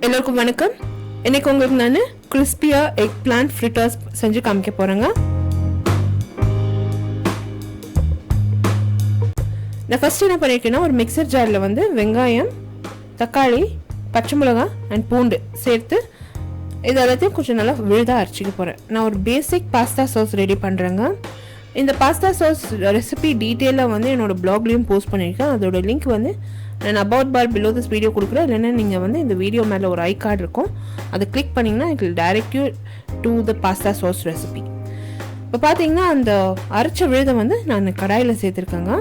எல்லோருக்கும் வணக்கம். இன்னைக்கு உங்களுக்கு நான் கிறிஸ்பியா எக் பிளான்ட் ஃப்ரிட்டர்ஸ் செஞ்சு காமிக்க போறேங்க. நான் ஃபர்ஸ்ட் என்ன பண்ணிருக்கேன்னா, ஒரு மிக்சர் ஜாரில் வந்து வெங்காயம், தக்காளி, பச்சை மிளகாய் அண்ட் பூண்டு சேர்த்து இது எல்லாத்தையும் கொஞ்சம் நல்லா விழுதாக அரைச்சிக்க போகிறேன். நான் ஒரு பேசிக் பாஸ்தா சாஸ் ரெடி பண்ணுறேங்க. இந்த பாஸ்தா சாஸ் ரெசிபி டீட்டெயிலாக வந்து என்னோடய ப்ளாக்லேயும் போஸ்ட் பண்ணியிருக்கேன். அதோட லிங்க் வந்து நான் about bar below this video கொடுக்குறேன். இல்லைன்னா நீங்கள் வந்து இந்த வீடியோ மேலே ஒரு ஐ கார்டு இருக்கும், அதை கிளிக் பண்ணிங்கன்னா it will direct you to the pasta sauce recipe. இப்போ பார்த்தீங்கன்னா அந்த அரைச்ச விழுதை வந்து நான் கடாயில் சேர்த்துருக்கேங்க.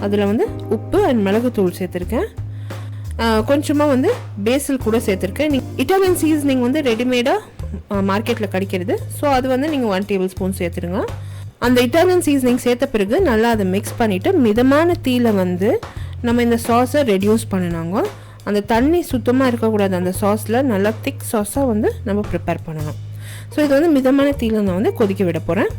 அதில் வந்து உப்பு அண்ட் மிளகுத்தூள் சேர்த்துருக்கேன். கொஞ்சமாக வந்து பேசில் கூட சேர்த்துருக்கேன். இட்டாலியன் சீசனிங் வந்து ரெடிமேடாக மார்க்கெட்டில் கிடைக்கிறது. ஸோ அது வந்து நீங்கள் 1 டேபிள் ஸ்பூன் சேர்த்துருங்க. அந்த இட்டாலியன் சீசனிங் சேர்த்த பிறகு நல்லா அதை மிக்ஸ் பண்ணிவிட்டு மிதமான தீயில வந்து நம்ம இந்த சாஸை ரெடியூஸ் பண்ணினாங்க. அந்த தண்ணி சுத்தமாக இருக்கக்கூடாது. அந்த சாஸில் நல்லா திக் சாஸாக வந்து நம்ம ப்ரிப்பேர் பண்ணணும். ஸோ இது வந்து மிதமான தீயில நான் வந்து கொதிக்க விட போகிறேன்.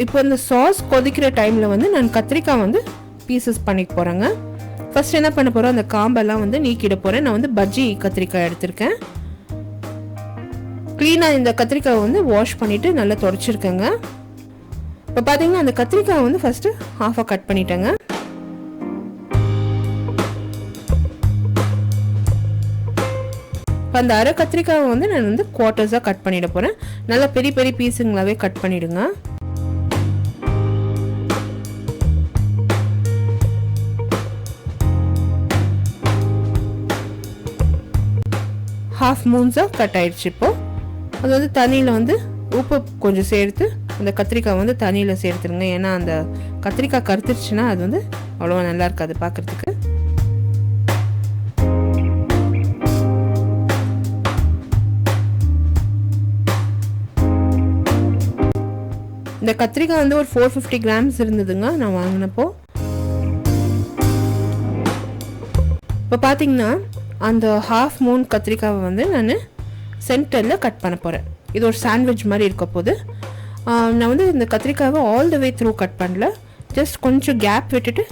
இப்போ இந்த சாஸ் கொதிக்கிற டைமில் வந்து நான் கத்திரிக்காய் வந்து பீசஸ் பண்ணிக்க போகிறேங்க. ஃபர்ஸ்ட் என்ன பண்ண போகிறோம், அந்த காம்பெல்லாம் வந்து நீக்கிட போகிறேன். நான் வந்து பஜ்ஜி கத்திரிக்காய் எடுத்திருக்கேன். க்ளீனாக இந்த கத்திரிக்காயை வந்து வாஷ் பண்ணிவிட்டு நல்லா துடைச்சிருக்கேங்க. இப்போ பார்த்தீங்கன்னா அந்த கத்திரிக்காய் வந்து ஃபஸ்ட்டு ஹாஃபாக கட் பண்ணிட்டேங்க. இப்போ அந்த அரை கத்திரிக்காயை வந்து நான் வந்து குவார்ட்டர்ஸாக கட் பண்ணிட போகிறேன். நல்லா பெரிய பெரிய பீஸுங்களாகவே கட் பண்ணிவிடுங்க. ஹாஃப் மூன்ஸாக கட் ஆயிடுச்சு. இப்போது அது வந்து தண்ணியில் வந்து உப்பு கொஞ்சம் சேர்த்து அந்த கத்திரிக்காய் வந்து தண்ணியில் சேர்த்துருங்க. ஏன்னா அந்த கத்திரிக்காய் கருத்துருச்சுன்னா அது வந்து அவ்வளோவா நல்லா இருக்காது பார்க்குறதுக்கு. இந்த கத்திரிக்காய் வந்து ஒரு 450 கிராம்ஸ் இருந்ததுங்க நான் வாங்கினப்போ. இப்போ பார்த்தீங்கன்னா அந்த ஹாஃப் மூன் கத்திரிக்காவை வந்து நான் சென்டரில் கட் பண்ண போகிறேன். இது ஒரு சாண்ட்விச் மாதிரி இருக்க போது. நான் வந்து இந்த கத்திரிக்காவை all the way through cut பண்ணல, ஜஸ்ட் கொஞ்சம் கேப் விட்டுட்டு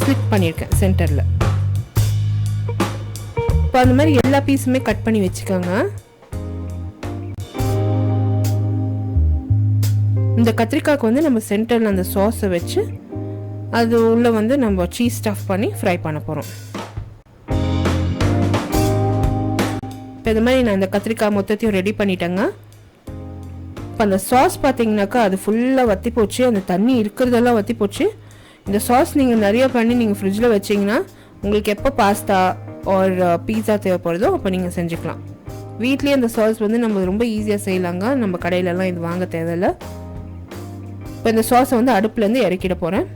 ஸ்லிப் பண்ணியிருக்கேன் சென்டரில். இப்போ அந்த மாதிரி எல்லா பீஸுமே கட் பண்ணி வச்சுக்கோங்க. இந்த கத்திரிக்காய்க்கு வந்து நம்ம சென்டரில் அந்த சாஸை வச்சு அது உள்ளே வந்து நம்ம சீஸ் ஸ்டஃப் பண்ணி ஃப்ரை பண்ண போகிறோம். இப்போ இது மாதிரி நான் இந்த கத்திரிக்காய் மொத்தத்தையும் ரெடி பண்ணிட்டேங்க. இப்போ அந்த சாஸ் பார்த்தீங்கன்னாக்கா அது ஃபுல்லாக வற்றி போச்சு. அந்த தண்ணி இருக்கிறதெல்லாம் வற்றி போச்சு. இந்த சாஸ் நீங்கள் நிறைய பண்ணி நீங்கள் ஃப்ரிட்ஜில் வச்சிங்கன்னா உங்களுக்கு எப்போ பாஸ்தா ஒரு பீஸா தேவைப்படுதோ அப்போ நீங்கள் செஞ்சுக்கலாம். வீட்லேயே அந்த சாஸ் வந்து நம்ம ரொம்ப ஈஸியாக செய்யலாங்க. நம்ம கடையிலலாம் இது வாங்க தேவையில்லை. இப்போ இந்த சாஸை வந்து அடுப்புலேருந்து இறக்கிட போகிறேன்.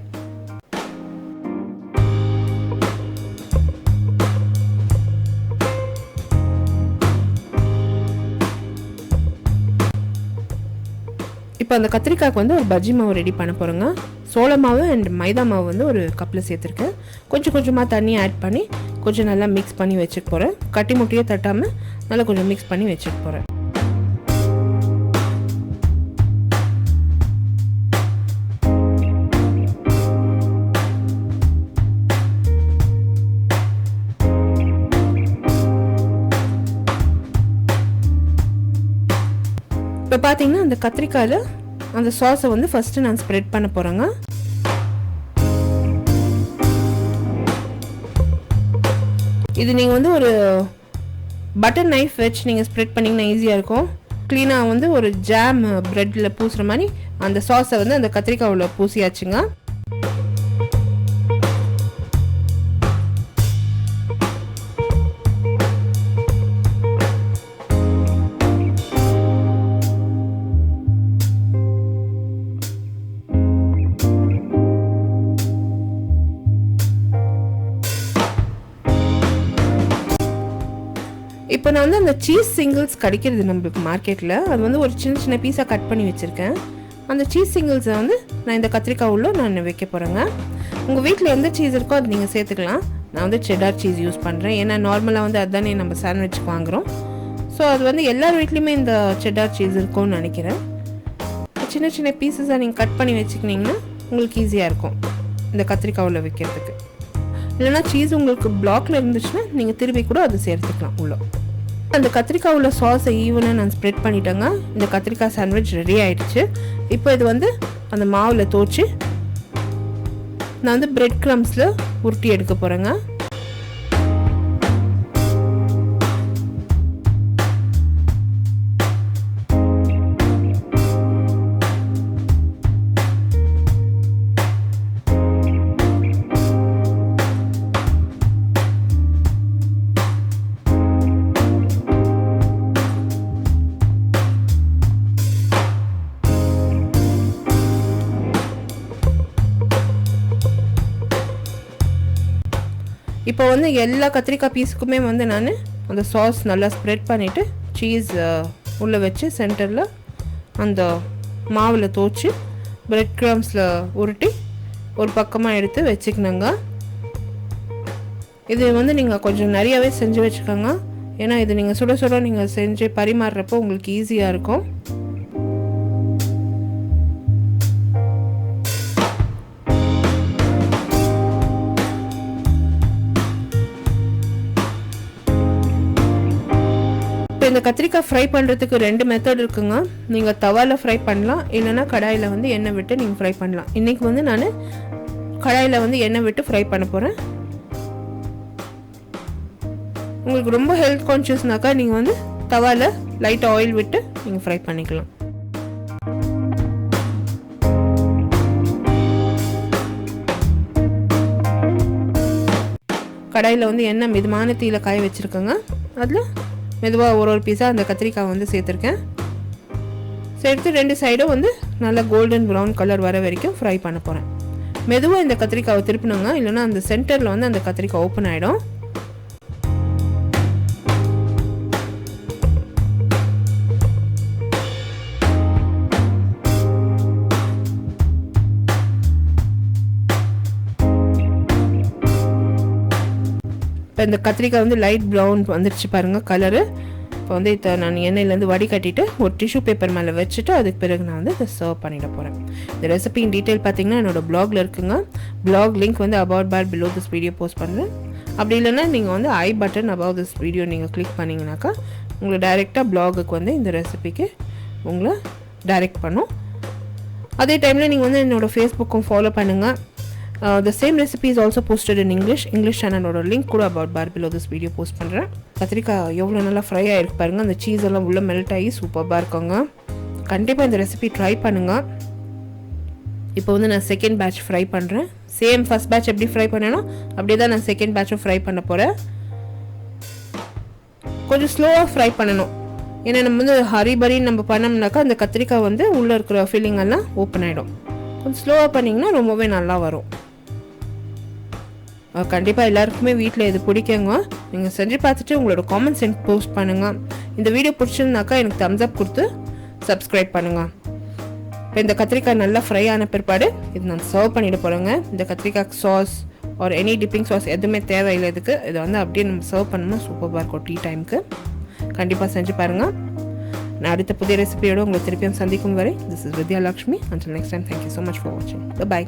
இப்போ அந்த கத்திரிக்காய்க்கு வந்து ஒரு பஜ்ஜி மாவு ரெடி பண்ண போகிறோங்க. சோள மாவு அண்ட் மைதா மாவு வந்து ஒரு கப்பில் சேர்த்துருக்கேன். கொஞ்சம் கொஞ்சமாக தண்ணி ஆட் பண்ணி கொஞ்சம் நல்லா மிக்ஸ் பண்ணி வச்சுக்க போகிறேன். கட்டி முட்டையே தட்டாமல் நல்லா கொஞ்சம் மிக்ஸ் பண்ணி வச்சுக்க போகிறேன். இப்போ பார்த்தீங்கன்னா அந்த கத்திரிக்காயில் அந்த சாஸை வந்து ஃபஸ்ட்டு நான் ஸ்ப்ரெட் பண்ண போகிறேங்க. இது நீங்கள் வந்து ஒரு பட்டர் நைஃப் வச்சு நீங்கள் ஸ்ப்ரெட் பண்ணிங்கன்னா ஈஸியாக இருக்கும். க்ளீனாக வந்து ஒரு ஜாம் ப்ரெட்டில் பூசுகிற மாதிரி அந்த சாஸை வந்து அந்த கத்திரிக்காயில் பூசியாச்சுங்க. இப்போ நான் வந்து அந்த சீஸ் சிங்கிள்ஸ் கிடைக்கிறது நம்மளுக்கு மார்க்கெட்டில். அது வந்து ஒரு சின்ன சின்ன பீஸாக கட் பண்ணி வச்சுருக்கேன். அந்த சீஸ் சிங்கிள்ஸை வந்து நான் இந்த கத்திரிக்காய் உள்ள நான் வைக்க போகிறேங்க. உங்கள் வீட்டில் எந்த சீஸ் இருக்கோ அது நீங்கள் சேர்த்துக்கலாம். நான் வந்து செடார் சீஸ் யூஸ் பண்ணுறேன். ஏன்னா நார்மலாக வந்து அதுதானே நம்ம சாண்ட்விச்சுக்கு வாங்குகிறோம். ஸோ அது வந்து எல்லார் வீட்லேயுமே இந்த செடார் சீஸ் இருக்கும்னு நினைக்கிறேன். சின்ன சின்ன பீசஸாக நீங்கள் கட் பண்ணி வச்சுக்கிட்டிங்கன்னா உங்களுக்கு ஈஸியாக இருக்கும் இந்த கத்திரிக்காய் உள்ள வைக்கிறதுக்கு. இல்லைனா சீஸ் உங்களுக்கு பிளாக்ல இருந்துச்சுன்னா நீங்கள் திரும்பி கூட அது சேர்த்துக்கலாம் உள்ள. அந்த கத்திரிக்காய் உள்ள சாஸை ஈவனாக நான் ஸ்ப்ரெட் பண்ணிட்டேங்க. இந்த கத்திரிக்காய் சாண்ட்விச் ரெடி ஆகிடுச்சு. இப்போ இது வந்து அந்த மாவில் தோச்சு நான் வந்து பிரெட் க்ரம்ஸில் உருட்டி எடுக்க போகிறேங்க. இப்போ வந்து எல்லா கத்திரிக்காய் பீஸுக்குமே வந்து நான் அந்த சாஸ் நல்லா ஸ்ப்ரெட் பண்ணிவிட்டு சீஸ் உள்ளே வச்சு சென்டரில் அந்த மாவில் தோச்சு பிரெட் க்ரம்ஸில் உருட்டி ஒரு பக்கமாக எடுத்து வச்சுக்கணுங்க. இது வந்து நீங்கள் கொஞ்சம் நிறையாவே செஞ்சு வச்சுக்கோங்க. ஏன்னா இது நீங்கள் சுட சுட நீங்கள் செஞ்சு பரிமாறுறப்போ உங்களுக்கு ஈஸியாக இருக்கும். இந்த கத்திரிக்காய் ஃப்ரை பண்ணுறதுக்கு 2 மெத்தட் இருக்குங்க. நீங்கள் தவாவில் ஃப்ரை பண்ணலாம், இல்லைனா கடாயில் வந்து எண்ணெய் விட்டு நீங்கள் ஃப்ரை பண்ணலாம். இன்றைக்கி வந்து நான் கடாயில் வந்து எண்ணெய் விட்டு ஃப்ரை பண்ண போகிறேன். உங்களுக்கு ரொம்ப ஹெல்த் கான்ஷியஸ்னாக்கா நீங்கள் வந்து தவாவில் லைட் ஆயில் விட்டு நீங்கள் ஃப்ரை பண்ணிக்கலாம். கடாயில் வந்து எண்ணெய் மிதமான தீயில் காய வச்சுருக்கேங்க. அதில் மெதுவாக ஒரு பீஸாக அந்த கத்திரிக்காய் வந்து சேர்த்துருக்கேன். சேர்த்து 2 சைடும் வந்து நல்லா கோல்டன் ப்ரௌன் கலர் வர வரைக்கும் ஃப்ரை பண்ண போகிறேன். மெதுவாக இந்த கத்திரிக்காவை திருப்பினுங்க, இல்லைனா அந்த சென்டரில் வந்து அந்த கத்திரிக்காய் ஓப்பன் ஆகிடும். இப்போ இந்த கத்திரிக்காய் வந்து லைட் ப்ரௌன் வந்துடுச்சு பாருங்கள் கலரு. இப்போ வந்து இதை நான் எண்ணெயிலேருந்து வடிகட்டிட்டு ஒரு டிஷ்யூ பேப்பர் மேலே வச்சுட்டு அதுக்கு பிறகு நான் வந்து இதை சர்வ் பண்ணிட போகிறேன். இந்த ரெசிபியின் டீட்டெயில் பார்த்தீங்கன்னா என்னோடய ப்ளாகில் இருக்குங்க. ப்ளாக் லிங்க் வந்து about bar below this video post பண்ணுறேன். அப்படி இல்லைன்னா நீங்கள் வந்து I button about this video நீங்கள் கிளிக் பண்ணிங்கனாக்கா உங்களை டைரெக்டாக ப்ளாகுக்கு வந்து இந்த ரெசிபிக்கு உங்களை டைரெக்ட் பண்ணும். அதே டைமில் நீங்கள் வந்து என்னோடய ஃபேஸ்புக்கும் ஃபாலோ பண்ணுங்கள். The same recipe is also posted in English சேனலோட லிங்க் கூட about bar below this video post பண்ணுறேன். கத்திரிக்காய் எவ்வளோ நல்லா ஃப்ரை ஆகிருக்கு பாருங்கள். அந்த சீஸ் எல்லாம் உள்ளே மெல்ட் ஆகி சூப்பராக இருக்குங்க. கண்டிப்பாக இந்த ரெசிபி ட்ரை பண்ணுங்கள். இப்போ வந்து நான் செகண்ட் பேட்ச் ஃப்ரை பண்ணுறேன். சேம் ஃபர்ஸ்ட் பேட்ச் எப்படி ஃப்ரை பண்ணேனோ அப்படியே தான் நான் செகண்ட் பேட்சும் ஃப்ரை பண்ண போகிறேன். கொஞ்சம் ஸ்லோவாக ஃப்ரை பண்ணணும். ஏன்னா நம்ம வந்து ஹரிபரின்னு நம்ம பண்ணோம்னாக்கா அந்த கத்திரிக்காய் வந்து உள்ளே இருக்கிற ஃபீலிங் எல்லாம் ஓப்பன் ஆகிடும். கொஞ்சம் ஸ்லோவாக பண்ணிங்கன்னா ரொம்பவே நல்லா வரும். கண்டிப்பாக எல்லாருக்குமே வீட்டில் இது பிடிக்குங்க. நீங்கள் செஞ்சு பார்த்துட்டு உங்களோட காமெண்ட்ஸ் எனக்கு போஸ்ட் பண்ணுங்கள். இந்த வீடியோ பிடிச்சிருந்தாக்கா எனக்கு தம்ஸ் அப் கொடுத்து சப்ஸ்கிரைப் பண்ணுங்கள். இப்போ இந்த கத்திரிக்காய் நல்லா ஃப்ரை ஆன பிற்பாடு இது நான் சர்வ் பண்ணிட போகிறேங்க. இந்த கத்திரிக்காய் சாஸ் ஒரு எனி டிப்பிங் சாஸ் எதுவுமே தேவையில்லை இதுக்கு. இதை வந்து அப்படியே நம்ம சர்வ் பண்ணோம்னா சூப்பராக இருக்கும் டீ டைமுக்கு. கண்டிப்பாக செஞ்சு பாருங்கள். நான் அடுத்த புதிய ரெசிபியோடு உங்களை திருப்பியும் சந்திக்கும் வரை this is Vidya Lakshmi. Until next time, thank you so much for watching. Bye bye.